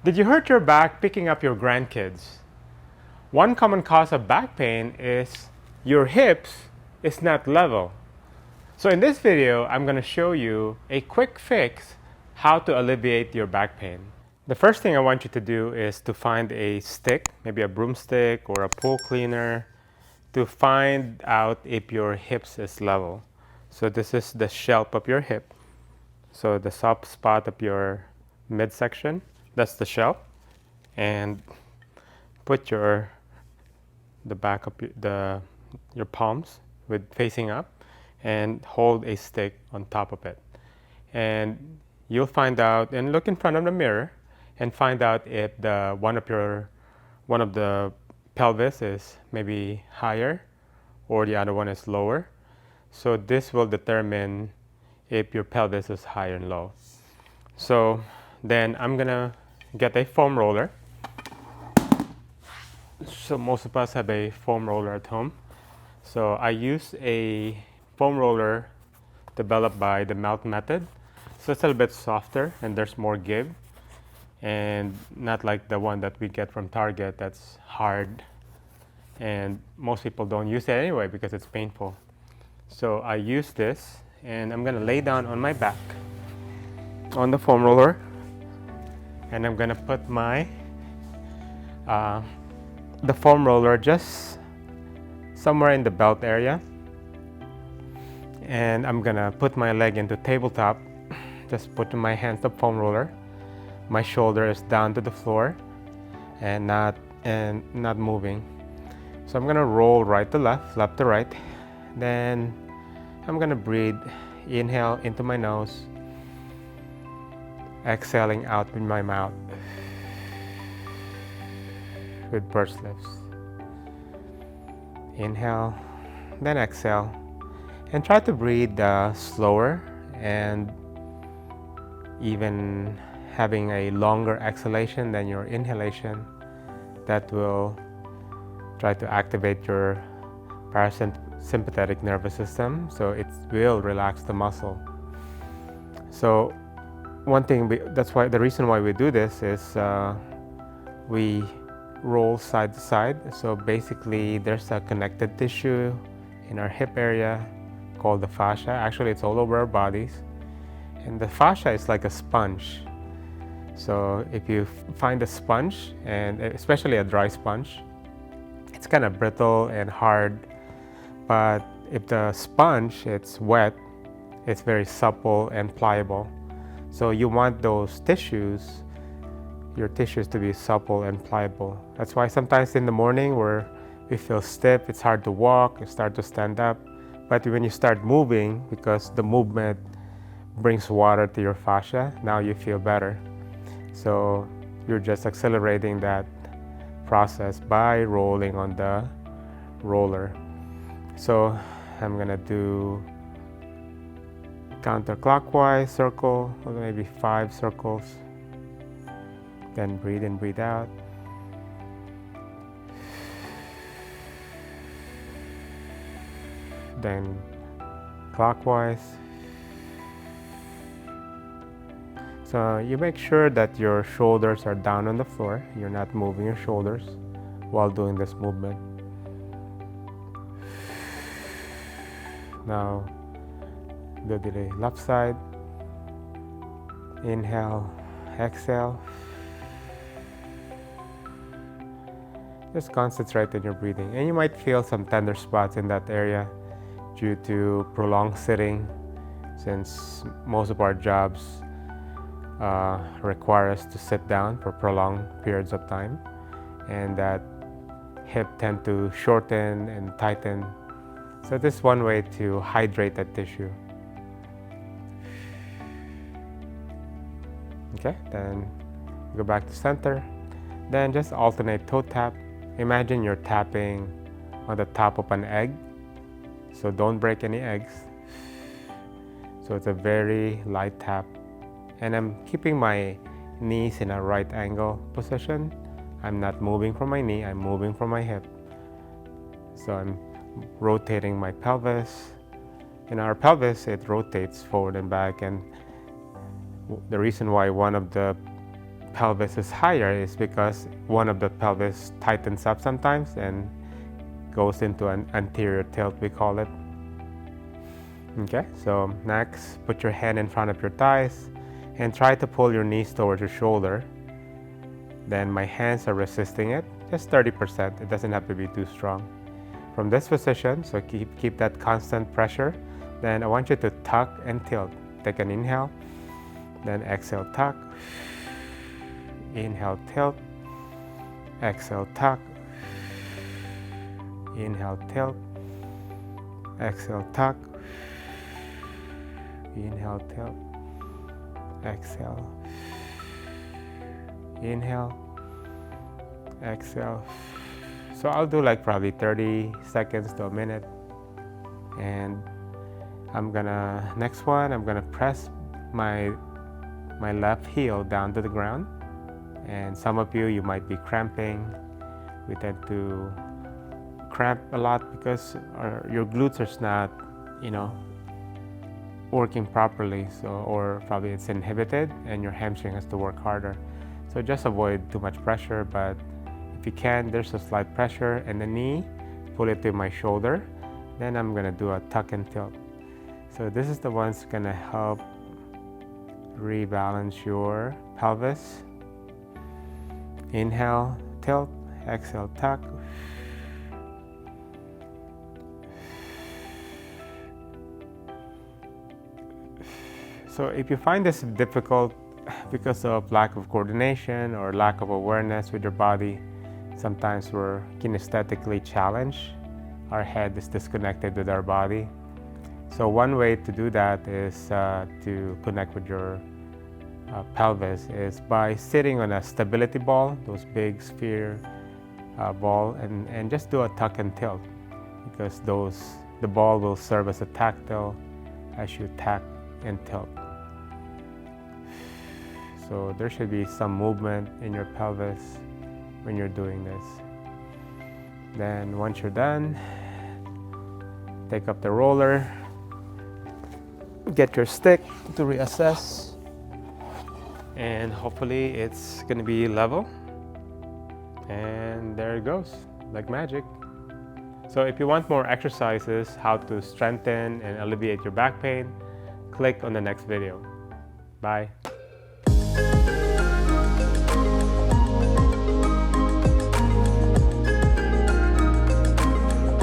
Did you hurt your back picking up your grandkids? One common cause of back pain is your hips is not level. So in this video, I'm going to show you a quick fix how to alleviate your back pain. The first thing I want you to do is to find a stick, maybe a broomstick or a pool cleaner, to find out if your hips is level. So this is the shelf of your hip. So the soft spot of your midsection, that's the shelf. And put the back of your palms with facing up and hold a stick on top of it. And you'll find out, and look in front of the mirror and find out if one of the pelvis is maybe higher or the other one is lower. So this will determine if your pelvis is high and low. So then I'm gonna get a foam roller. So most of us have a foam roller at home. So I use a foam roller developed by the melt method. So it's a little bit softer and there's more give, and not like the one that we get from Target that's hard, and most people don't use it anyway because it's painful. So I use this and I'm gonna lay down on my back on the foam roller, and I'm gonna put the foam roller just somewhere in the belt area, and I'm gonna put my leg into tabletop, just putting my hands on the foam roller. My shoulder is down to the floor and not moving. So I'm gonna roll right to left, left to right. Then I'm gonna breathe, inhale into my nose, exhaling out with my mouth with pursed lips. Inhale, then exhale, and try to breathe slower, and even having a longer exhalation than your inhalation. That will try to activate your parasympathetic nervous system, so it will relax the muscle. So one thing, that's why the reason why we do this is we roll side to side. So basically there's a connected tissue in our hip area called the fascia. Actually, it's all over our bodies, and the fascia is like a sponge. So if you find a sponge, and especially a dry sponge, it's kind of brittle and hard. But if the sponge it's wet, it's very supple and pliable. So you want those tissues, your tissues, to be supple and pliable. That's why sometimes in the morning where we feel stiff, it's hard to walk, you start to stand up. But when you start moving, because the movement brings water to your fascia, now you feel better. So you're just accelerating that process by rolling on the roller. So I'm gonna do counterclockwise circle, or maybe 5 circles. Then breathe in, breathe out. Then clockwise. So you make sure that your shoulders are down on the floor. You're not moving your shoulders while doing this movement. Now do the left side. Inhale, exhale. Just concentrate on your breathing, and you might feel some tender spots in that area due to prolonged sitting, since most of our jobs require us to sit down for prolonged periods of time, and that hip tend to shorten and tighten. So this is one way to hydrate that tissue. Okay, then go back to center. Then just alternate toe tap. Imagine you're tapping on the top of an egg, so don't break any eggs. So it's a very light tap, and I'm keeping my knees in a right angle position. I'm not moving from my knee, I'm moving from my hip. So I'm rotating my pelvis. In our pelvis, it rotates forward and back, and the reason why one of the pelvis is higher is because one of the pelvis tightens up sometimes and goes into an anterior tilt, we call it. Okay, so next, put your hand in front of your thighs and try to pull your knees towards your shoulder. Then my hands are resisting it, just 30%. It doesn't have to be too strong. From this position, so keep that constant pressure. Then I want you to tuck and tilt. Take an inhale, then exhale, tuck. Inhale, tilt. Exhale, tuck. Inhale, tilt. Exhale, tuck. Inhale, tilt. Exhale. Inhale. Exhale. So I'll do like probably 30 seconds to a minute. And next one, I'm gonna press my left heel down to the ground. And some of you might be cramping. We tend to cramp a lot because your glutes are not, working properly. So, or probably it's inhibited and your hamstring has to work harder. So just avoid too much pressure, but if you can, there's a slight pressure in the knee, pull it to my shoulder. Then I'm gonna do a tuck and tilt. So this is the one's gonna help rebalance your pelvis. Inhale, tilt, exhale, tuck. So if you find this difficult because of lack of coordination or lack of awareness with your body, sometimes we're kinesthetically challenged. Our head is disconnected with our body. So one way to do that is to connect with your pelvis is by sitting on a stability ball, those big sphere ball, and just do a tuck and tilt, because the ball will serve as a tactile as you tack and tilt. So there should be some movement in your pelvis when you're doing this. Then once you're done, take up the roller, get your stick to reassess, and hopefully it's going to be level. And there it goes, like magic. So if you want more exercises, how to strengthen and alleviate your back pain, click on the next video. Bye.